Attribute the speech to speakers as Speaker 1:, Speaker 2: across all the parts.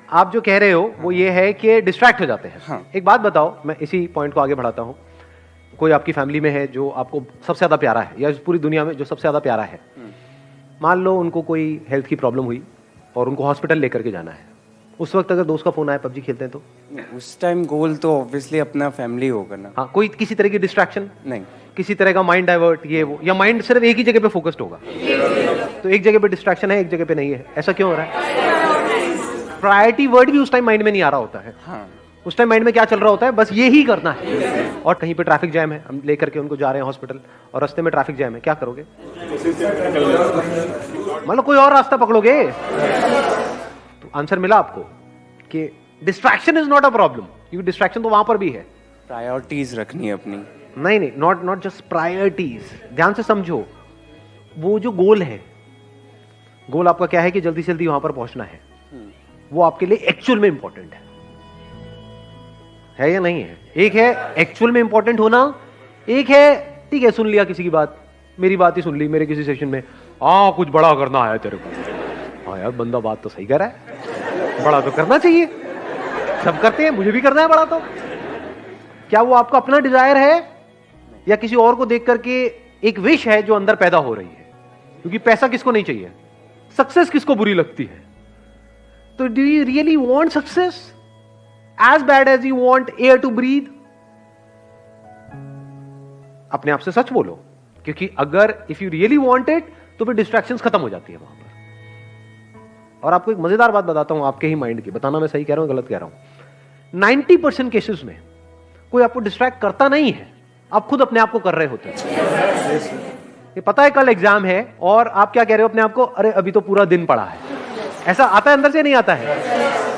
Speaker 1: आप जो कह रहे हो वो ये है कि डिस्ट्रैक्ट हो जाते हैं।
Speaker 2: हाँ।
Speaker 1: एक बात बताओ, मैं इसी पॉइंट को आगे बढ़ाता हूँ। कोई आपकी फैमिली में है जो आपको सबसे ज्यादा प्यारा है, या इस पूरी दुनिया में जो सबसे ज्यादा प्यारा है, मान लो उनको कोई हेल्थ की प्रॉब्लम हुई और उनको हॉस्पिटल लेकर के जाना है, उस वक्त अगर दोस्त का फोन आया पबजी खेलते हैं तो?
Speaker 2: उस टाइम गोल तो ऑब्वियसली अपना फैमिली होगा ना।
Speaker 1: हाँ, कोई किसी तरह की डिस्ट्रैक्शन
Speaker 2: नहीं,
Speaker 1: किसी तरह का माइंड डाइवर्ट ये वो, या माइंड सिर्फ एक ही जगह पे फोकस्ड होगा? तो एक जगह पे डिस्ट्रैक्शन है, एक जगह पे नहीं है, ऐसा क्यों हो रहा है? प्रायोरिटी वर्ड भी उस टाइम माइंड में नहीं आ रहा होता है।
Speaker 2: हाँ,
Speaker 1: उस टाइम माइंड में क्या चल रहा होता है, बस ये ही करना है। और कहीं पे ट्रैफिक जैम है, हम लेकर के उनको जा रहे हैं हॉस्पिटल और रास्ते में ट्रैफिक जैम है, क्या करोगे? मतलब कोई और रास्ता पकड़ोगे? तो आंसर मिला आपको कि distraction is not a problem, क्योंकि डिस्ट्रैक्शन तो वहां पर भी है।
Speaker 2: प्रायोरिटीज रखनी है अपनी।
Speaker 1: नहीं नहीं, नॉट जस्ट प्रायोरिटीज। ध्यान से समझो, वो जो गोल है, गोल आपका क्या है कि जल्दी से जल्दी वहां पर पहुंचना है, वो आपके लिए एक्चुअल में इंपॉर्टेंट है या नहीं है? एक है एक्चुअल में इंपॉर्टेंट होना, एक है ठीक है सुन लिया किसी की बात, मेरी बात ही सुन ली मेरे किसी सेशन में, कुछ बड़ा करना है तेरे को। हाँ यार, बंदा बात तो सही कर रहा है, बड़ा तो करना चाहिए, सब करते हैं, मुझे भी करना है बड़ा। तो क्या वो आपका अपना डिजायर है या किसी और को देख करके एक विश है जो अंदर पैदा हो रही है? क्योंकि पैसा किसको नहीं चाहिए, सक्सेस किसको बुरी लगती है? तो do you really want success as bad as you want air to breathe? अपने आप से सच बोलो, क्योंकि अगर if you really want it तो फिर डिस्ट्रैक्शंस खत्म हो जाती है वहां पर। और आपको एक मजेदार बात बताता हूं आपके ही माइंड की, बताना मैं सही कह रहा हूं गलत कह रहा हूं। 90% केसेस में कोई आपको डिस्ट्रैक्ट करता नहीं है, आप खुद अपने आप को कर रहे होते हैं। ये पता है कल एग्जाम है और आप क्या कह रहे हो अपने आप को, अरे अभी तो पूरा दिन पड़ा है। ऐसा आता है अंदर से, नहीं आता है?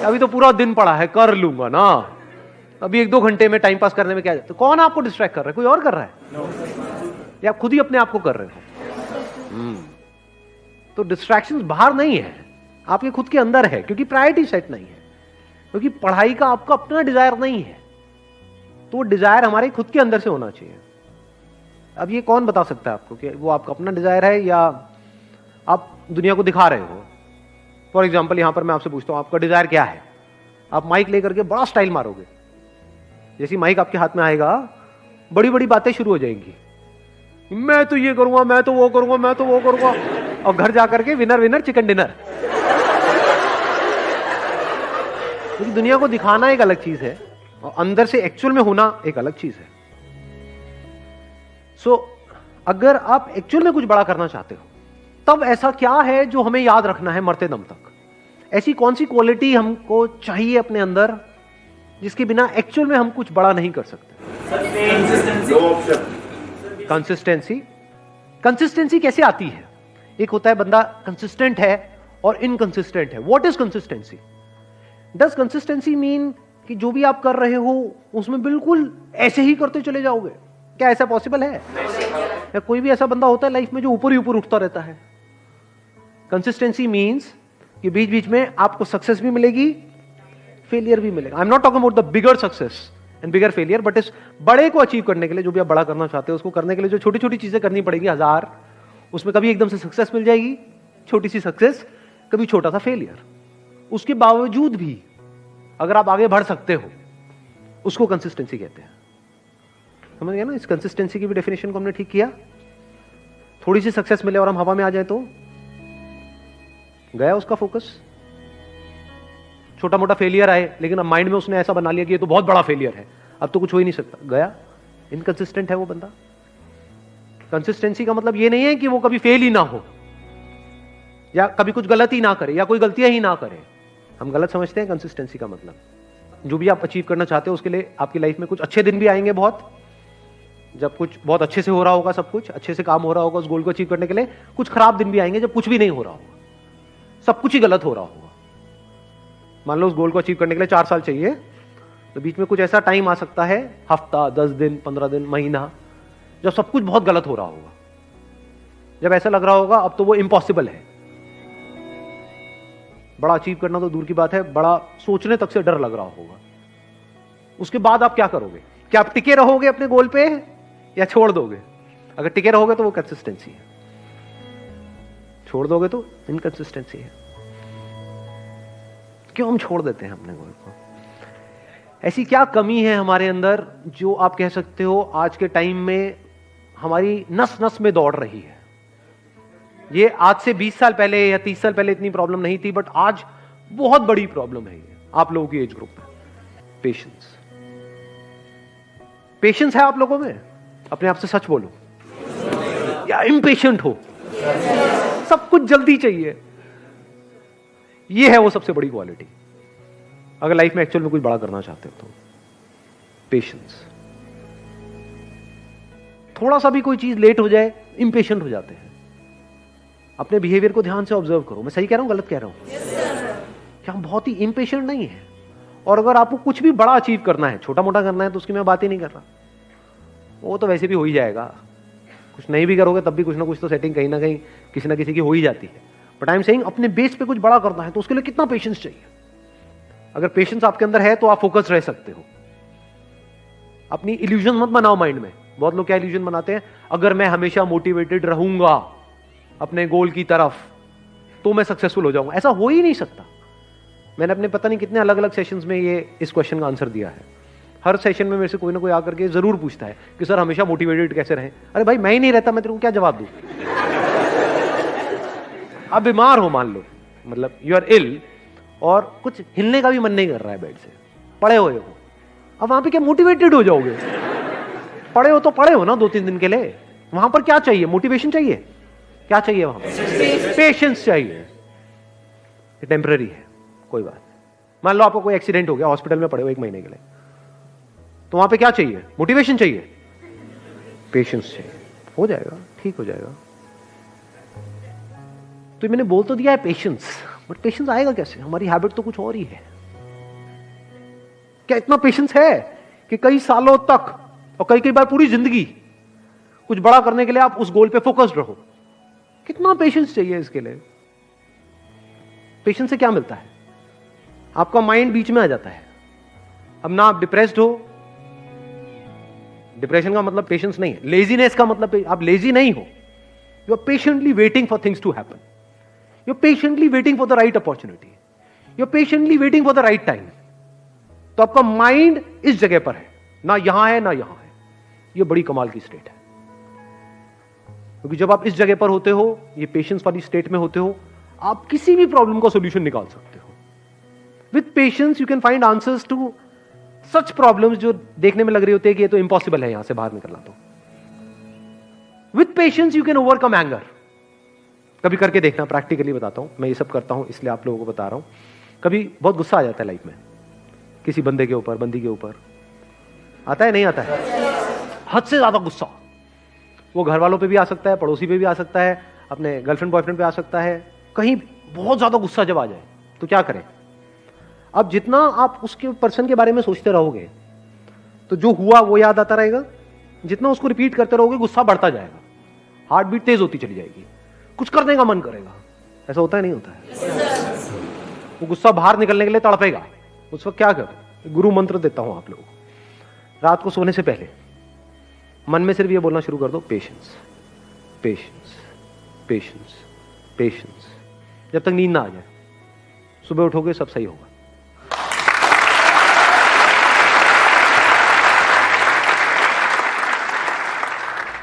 Speaker 1: अभी तो पूरा दिन पड़ा है, कर लूंगा ना, अभी 1-2 घंटे में टाइम पास करने में क्या? तो कौन आपको डिस्ट्रैक्ट कर रहा है? कोई और कर रहा है या आप खुद ही अपने आप को कर रहे हो? तो डिस्ट्रैक्शंस बाहर नहीं है, आपके खुद के अंदर है, क्योंकि प्रायोरिटी सेट नहीं है, क्योंकि पढ़ाई का आपका अपना डिजायर नहीं है। तो वो डिजायर हमारे खुद के अंदर से होना चाहिए। अब ये कौन बता सकता है आपको कि वो आपका अपना डिजायर है या आप दुनिया को दिखा रहे हो? फॉर एग्जाम्पल, यहां पर मैं आपसे पूछता हूं आपका डिजायर क्या है? आप माइक लेकर के बड़ा स्टाइल मारोगे, जैसी माइक आपके हाथ में आएगा बड़ी बड़ी बातें शुरू हो जाएंगी, मैं तो ये करूंगा, मैं तो वो करूंगा, मैं तो वो करूंगा, और घर जाकर के विनर विनर चिकन डिनर। क्योंकि दुनिया को दिखाना एक अलग चीज है और अंदर से एक्चुअल में होना एक अलग चीज है। सो अगर आप एक्चुअल में कुछ बड़ा करना चाहते हो, तब ऐसा क्या है जो हमें याद रखना है मरते दम तक? ऐसी कौन सी क्वालिटी हमको चाहिए अपने अंदर जिसके बिना एक्चुअल में हम कुछ बड़ा नहीं कर सकते? कंसिस्टेंसी। कंसिस्टेंसी कैसे आती है? एक होता है बंदा कंसिस्टेंट है और इनकंसिस्टेंट है। What is consistency? Does consistency mean कि जो भी आप कर रहे हो उसमें बिल्कुल ऐसे ही करते चले जाओगे? क्या ऐसा पॉसिबल है? या कोई भी ऐसा बंदा होता है लाइफ में जो ऊपर ही ऊपर उठता रहता है? कंसिस्टेंसी मीन्स कि बीच बीच में आपको सक्सेस भी मिलेगी, फेलियर भी मिलेगा। I am not talking about the bigger success and bigger failure, but इस बड़े को अचीव करने के लिए, जो भी आप बड़ा करना चाहते हो उसको करने के लिए जो छोटी छोटी चीजें करनी पड़ेगी 1000, उसमें कभी एकदम से सक्सेस मिल जाएगी, छोटी सी सक्सेस, कभी छोटा सा फेलियर। उसके बावजूद भी अगर आप आगे बढ़ सकते हो, उसको कंसिस्टेंसी कहते हैं। समझ गया ना? इस कंसिस्टेंसी की भी डेफिनेशन को हमने ठीक किया। थोड़ी सी सक्सेस मिले और हम हवा में आ जाए तो गया उसका फोकस। छोटा मोटा फेलियर आए लेकिन अब माइंड में उसने ऐसा बना लिया कि ये तो बहुत बड़ा फेलियर है, अब तो कुछ हो ही नहीं सकता, गया। इनकंसिस्टेंट है वो बंदा। कंसिस्टेंसी का मतलब ये नहीं है कि वो कभी फेल ही ना हो या कभी कुछ गलत ही ना करे या कोई गलतियां ही ना करे। हम गलत समझते हैं कंसिस्टेंसी का मतलब। जो भी आप अचीव करना चाहते हो उसके लिए आपकी लाइफ में कुछ अच्छे दिन भी आएंगे, बहुत, जब कुछ बहुत अच्छे से हो रहा होगा, सब कुछ अच्छे से काम हो रहा होगा उस गोल को अचीव करने के लिए। कुछ खराब दिन भी आएंगे जब कुछ भी नहीं हो रहा होगा, सब कुछ ही गलत हो रहा होगा। मान लो उस गोल को अचीव करने के लिए 4 साल चाहिए, तो बीच में कुछ ऐसा टाइम आ सकता है, हफ्ता, 10 दिन, 15 दिन, महीना, जब सब कुछ बहुत गलत हो रहा होगा, जब ऐसा लग रहा होगा अब तो वो इम्पॉसिबल है। बड़ा अचीव करना तो दूर की बात है, बड़ा सोचने तक से डर लग रहा होगा। उसके बाद आप क्या करोगे? क्या आप टिके रहोगे अपने गोल पे या छोड़ दोगे? अगर टिके रहोगे तो वो कंसिस्टेंसी है, छोड़ दोगे तो इनकंसिस्टेंसी है। क्यों हम छोड़ देते हैं अपने गोल को? ऐसी क्या कमी है हमारे अंदर जो आप कह सकते हो आज के टाइम में हमारी नस नस में दौड़ रही है? ये आज से 20 साल पहले या 30 साल पहले इतनी प्रॉब्लम नहीं थी, बट आज बहुत बड़ी प्रॉब्लम है ये आप लोगों की एज ग्रुप में। पेशेंस। पेशेंस है आप लोगों में? अपने आप से सच बोलो, या इम्पेशेंट हो? सब कुछ जल्दी चाहिए। ये है वो सबसे बड़ी क्वालिटी अगर लाइफ में एक्चुअल में कुछ बड़ा करना चाहते हो तो। पेशेंस। थोड़ा सा भी कोई चीज लेट हो जाए इम्पेशेंट हो जाते हैं। अपने बिहेवियर को ध्यान से ऑब्जर्व करो। मैं सही कह रहा हूं, गलत कह रहा हूं? क्या हम बहुत ही इम्पेशेंट नहीं है? और अगर आपको कुछ भी बड़ा अचीव करना है, छोटा मोटा करना है, तो उसकी मैं बात ही नहीं कर रहा, वो तो वैसे भी हो ही जाएगा। कुछ नहीं भी करोगे तब भी कुछ ना कुछ तो सेटिंग कहीं ना कहीं किसी ना किसी की हो ही जाती है। बट आई एम सेइंग अपने बेस पे कुछ बड़ा करना है तो उसके लिए कितना पेशेंस चाहिए? अगर पेशेंस आपके अंदर है तो आप फोकस रह सकते हो। अपनी इल्यूजन मत बनाओ माइंड में। बहुत लोग क्या इल्यूजन बनाते हैं, अगर मैं हमेशा मोटिवेटेड रहूंगा अपने गोल की तरफ तो मैं सक्सेसफुल हो जाऊंगा। ऐसा हो ही नहीं सकता। मैंने अपने पता नहीं कितने अलग अलग सेशंस में ये इस क्वेश्चन का आंसर दिया है। हर सेशन में मेरे से कोई ना कोई आकर के जरूर पूछता है कि सर हमेशा मोटिवेटेड कैसे रहें? अरे भाई मैं ही नहीं रहता, मैं तेरे को क्या जवाब दूं? आप बीमार हो मान लो, मतलब यू आर इल, और कुछ हिलने का भी मन नहीं कर रहा है बेड से, पड़े हुए हो, अब वहां पे क्या मोटिवेटेड हो जाओगे? पड़े हो तो पड़े हो ना 2-3 दिन के लिए। वहां पर क्या चाहिए? मोटिवेशन चाहिए? क्या चाहिए वहां पर? पेशेंस चाहिए। टेम्पररी है, कोई बात नहीं। मान लो आपको कोई एक्सीडेंट हो गया, हॉस्पिटल में पड़े हो 1 महीने के लिए, तो वहां पे क्या चाहिए? मोटिवेशन चाहिए? पेशेंस चाहिए। हो जाएगा, ठीक हो जाएगा। तो मैंने बोल तो दिया है पेशेंस, बट पेशेंस आएगा कैसे? हमारी हैबिट तो कुछ और ही है। क्या इतना पेशेंस है कि कई सालों तक और कई बार पूरी जिंदगी कुछ बड़ा करने के लिए आप उस गोल पे फोकस्ड रहो? कितना पेशेंस चाहिए इसके लिए? पेशेंस से क्या मिलता है? आपका माइंड बीच में आ जाता है। अब ना आप डिप्रेस्ड हो, डिप्रेशन का मतलब पेशेंस नहीं है। लेजीनेस का मतलब आप लेजी नहीं हो, you are patiently waiting for things to happen, you are patiently waiting for the right opportunity, you are patiently waiting for the right time. तो आपका माइंड इस जगह पर है, ना यहां है ना यहां है। यह बड़ी कमाल की स्टेट है, क्योंकि जब आप इस जगह पर होते हो, ये पेशेंस वाली स्टेट में होते हो, आप किसी भी प्रॉब्लम का सॉल्यूशन निकाल सकते हो। With patience you can find answers to such problems जो देखने में लग रही होती है कि ये तो इम्पॉसिबल है यहां से बाहर निकलना। तो with patience you can overcome anger. कभी करके देखना, प्रैक्टिकली बताता हूं। मैं ये सब करता हूं इसलिए आप लोगों को बता रहा हूं। कभी बहुत गुस्सा आ जाता है लाइफ में, किसी बंदे के ऊपर, बंदी के ऊपर आता है, नहीं आता है? हद से ज्यादा गुस्सा। वो घर वालों पे भी आ सकता है, पड़ोसी पे भी आ सकता है, अपने गर्लफ्रेंड बॉयफ्रेंड पे आ सकता है। कहीं बहुत ज्यादा गुस्सा जब आ जाए तो क्या करें? अब जितना आप उसके पर्सन के बारे में सोचते रहोगे तो जो हुआ वो याद आता रहेगा। जितना उसको रिपीट करते रहोगे गुस्सा बढ़ता जाएगा, हार्ट बीट तेज होती चली जाएगी, कुछ करने का मन करेगा। ऐसा होता है, नहीं होता है? वो गुस्सा बाहर निकलने के लिए तड़पेगा। उस वक्त क्या करो? गुरु मंत्र देता हूं आप लोगों को। रात को सोने से पहले मन में सिर्फ ये बोलना शुरू कर दो, पेशेंस पेशेंस पेशेंस पेशेंस, जब तक नींद ना आ जाए। सुबह उठोगे सब सही होगा।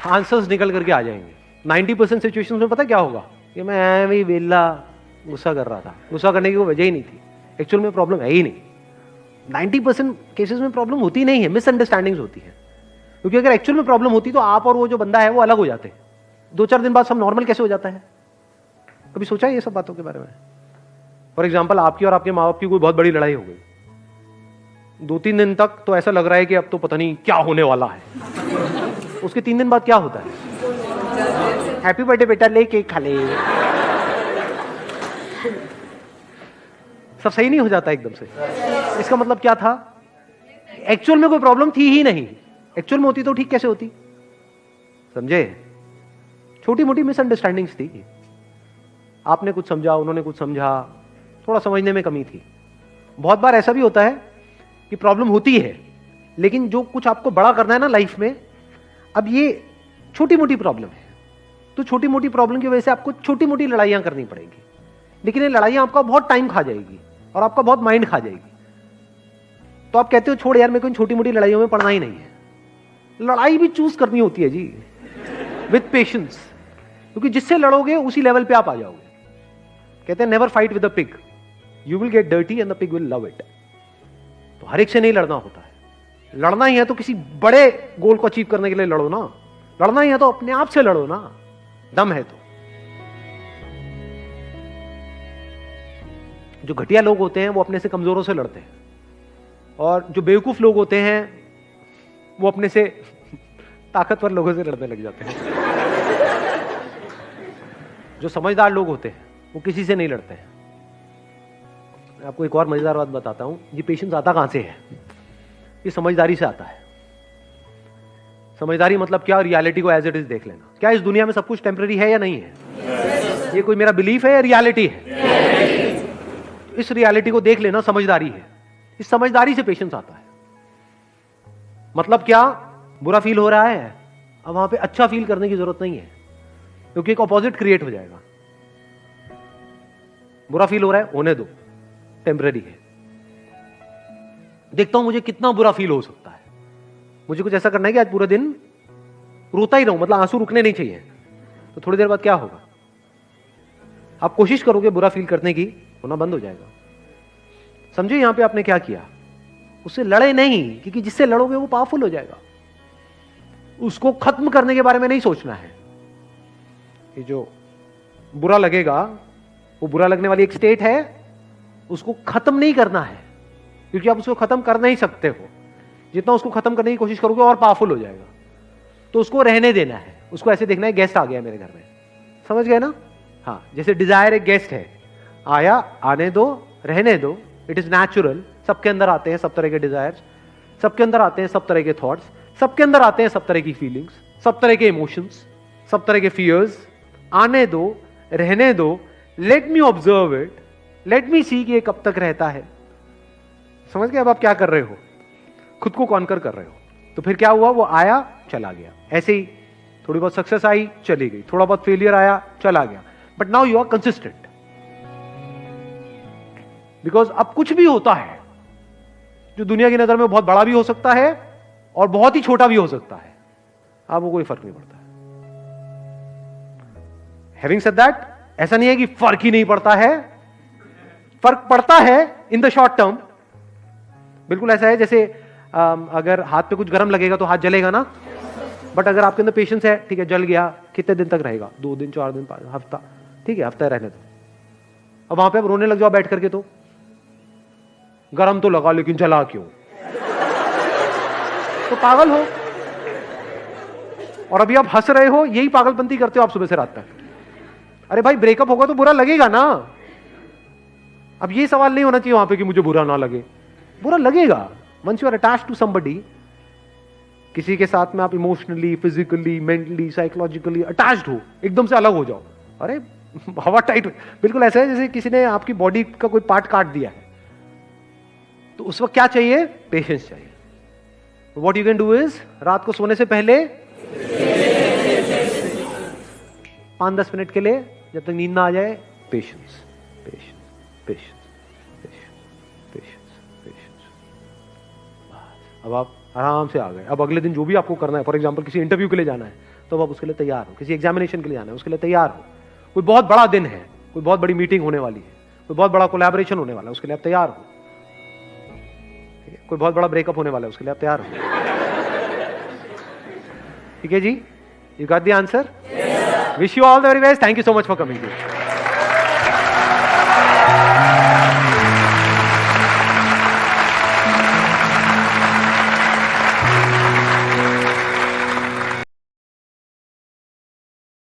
Speaker 1: आंसर्स निकल करके आ जाएंगे। 90% सिचुएशंस में पता क्या होगा कि मैं ऐਵੇਂ वेला गुस्सा कर रहा था, गुस्सा करने की कोई वजह ही नहीं थी, एक्चुअल में प्रॉब्लम है ही नहीं। 90% केसेस में प्रॉब्लम होती नहीं है, मिसअंडरस्टैंडिंग्स होती है। क्योंकि अगर एक्चुअल में प्रॉब्लम होती तो आप और वो जो बंदा है वो अलग हो जाते। 2-4 दिन बाद सब नॉर्मल कैसे हो जाता है? कभी सोचा है ये सब बातों के बारे में? फॉर एग्जाम्पल, आपकी और आपके माँ बाप की कोई बहुत बड़ी लड़ाई हो गई, 2-3 दिन तक तो ऐसा लग रहा है कि अब तो पता नहीं क्या होने वाला है। उसके 3 दिन बाद क्या होता है? हैप्पी बर्थडे बेटा, ले केक खा ले। सब सही नहीं हो जाता एकदम से। इसका मतलब क्या था? एक्चुअल में कोई प्रॉब्लम थी ही नहीं। एक्चुअल में होती तो ठीक कैसे होती? समझे? छोटी मोटी मिसअंडरस्टैंडिंग्स थी। आपने कुछ समझा, उन्होंने कुछ समझा, थोड़ा समझने में कमी थी। बहुत बार ऐसा भी होता है कि प्रॉब्लम होती है, लेकिन जो कुछ आपको बड़ा करना है ना लाइफ में, अब ये छोटी मोटी प्रॉब्लम है, तो छोटी मोटी प्रॉब्लम की वजह से आपको छोटी मोटी लड़ाइयां करनी पड़ेगी। लेकिन ये लड़ाइयां आपका बहुत टाइम खा जाएगी और आपका बहुत माइंड खा जाएगी। तो आप कहते हो छोड़ यार, मेरे को इन छोटी मोटी लड़ाइयों में पड़ना ही नहीं है। लड़ाई भी चूज करनी होती है जी, विथ पेशेंस, क्योंकि जिससे लड़ोगे उसी लेवल पे आप आ जाओगे। कहते हैं never fight with the pig, you will get dirty and the pig will love it. तो हर एक से नहीं लड़ना होता है। लड़ना ही है तो किसी बड़े गोल को अचीव करने के लिए लड़ो ना। लड़ना ही है तो अपने आप से लड़ो ना, दम है तो। जो घटिया लोग होते हैं वो अपने से कमजोरों से लड़ते हैं, और जो बेवकूफ लोग होते हैं वो अपने से ताकतवर लोगों से लड़ने लग जाते हैं। जो समझदार लोग होते हैं वो किसी से नहीं लड़ते हैं। मैं आपको एक और मजेदार बात बताता हूं। ये पेशेंस आता कहां से है? ये समझदारी से आता है। समझदारी मतलब क्या? रियलिटी को एज इट इज देख लेना। क्या इस दुनिया में सब कुछ टेम्पररी है या नहीं है? ये कोई मेरा बिलीफ है या रियलिटी है? इस रियलिटी को देख लेना समझदारी है। इस समझदारी से पेशेंस आता है। मतलब क्या? बुरा फील हो रहा है, अब वहां पे अच्छा फील करने की जरूरत नहीं है, क्योंकि एक ऑपोजिट क्रिएट हो जाएगा। बुरा फील हो रहा है, होने दो, टेम्पररी है। देखता हूं मुझे कितना बुरा फील हो सकता है। मुझे कुछ ऐसा करना है कि आज पूरे दिन रोता ही रहूं, मतलब आंसू रुकने नहीं चाहिए। तो थोड़ी देर बाद क्या होगा? आप कोशिश करोगे बुरा फील करने की, होना बंद हो जाएगा। समझे यहां पे आपने क्या किया? उससे लड़े नहीं, क्योंकि जिससे लड़ोगे वो पावरफुल हो जाएगा। उसको खत्म करने के बारे में नहीं सोचना है। ये जो बुरा लगेगा, वो बुरा लगने वाली एक स्टेट है, उसको खत्म नहीं करना है, क्योंकि आप उसको खत्म कर नहीं सकते हो। जितना उसको खत्म करने की कोशिश करोगे और पावरफुल हो जाएगा। तो उसको रहने देना है। उसको ऐसे देखना है, गेस्ट आ गया मेरे घर में, समझ गए ना? हाँ, जैसे डिजायर एक गेस्ट है, आया, आने दो, रहने दो, इट इज नेचुरल। सबके अंदर आते हैं सब तरह के डिजायर्स, सबके अंदर आते हैं सब तरह के थॉट्स, सबके अंदर आते हैं सब तरह की फीलिंग्स, सब तरह के इमोशंस, सब तरह के फियर्स। आने दो, रहने दो, let me observe it, let me see कि ये कब तक रहता है। समझ गए अब आप क्या कर रहे हो? खुद को कॉन्कर कर रहे हो। तो फिर क्या हुआ? वो आया, चला गया। ऐसे ही थोड़ी बहुत सक्सेस आई, चली गई, थोड़ा बहुत फेलियर आया, चला गया। But now you are consistent, because अब कुछ भी होता है जो दुनिया की नजर में बहुत बड़ा भी हो सकता है और बहुत ही छोटा भी हो सकता है, आपको कोई फर्क नहीं पड़ता है। हैविंग सेड दैट, ऐसा नहीं है कि फर्क ही नहीं पड़ता है, फर्क पड़ता है इन द शॉर्ट टर्म। बिल्कुल ऐसा है जैसे अगर हाथ पे कुछ गर्म लगेगा तो हाथ जलेगा ना, बट अगर आपके अंदर पेशेंस है, ठीक है, जल गया, कितने दिन तक रहेगा? 2 दिन, 4 दिन, 5 हफ्ता, ठीक है, हफ्ता रहने दो। अब वहां पे आप रोने लग जाओ बैठ करके, तो गरम तो लगा लेकिन जला क्यों? तो पागल हो। और अभी आप हंस रहे हो, यही पागलपंती करते हो आप सुबह से रात तक। अरे भाई, ब्रेकअप होगा तो बुरा लगेगा ना। अब ये सवाल नहीं होना चाहिए वहां पे कि मुझे बुरा ना लगे। बुरा लगेगा। Once you are attached to somebody, किसी के साथ में आप emotionally, physically, mentally, psychologically attached हो, एकदम से अलग हो जाओ, अरे हवा टाइट। बिल्कुल ऐसा है जैसे किसी ने आपकी बॉडी का कोई पार्ट काट दिया है, तो उस वक्त क्या चाहिए? पेशेंस चाहिए। What you can do is, रात को सोने से पहले 5-10 मिनट के लिए, जब तक नींद ना आ जाए, patience, patience, patience, patience, patience. अब आप आराम से आ गए। अब अगले दिन जो भी आपको करना है, फॉर एग्जांपल किसी इंटरव्यू के लिए जाना है, तो अब आप उसके लिए तैयार हो। किसी एग्जामिनेशन के लिए जाना है, उसके लिए तैयार हो। कोई बहुत बड़ा दिन है, कोई बहुत बड़ी मीटिंग होने वाली है, कोई बहुत बड़ा कोलैबोरेशन होने वाला है, उसके लिए आप तैयार हो। कोई बहुत बड़ा ब्रेकअप होने वाला है, उसके लिए आप तैयार हो। ठीक है जी, you got the answer. Wish you all the very best. Thank you so much for coming.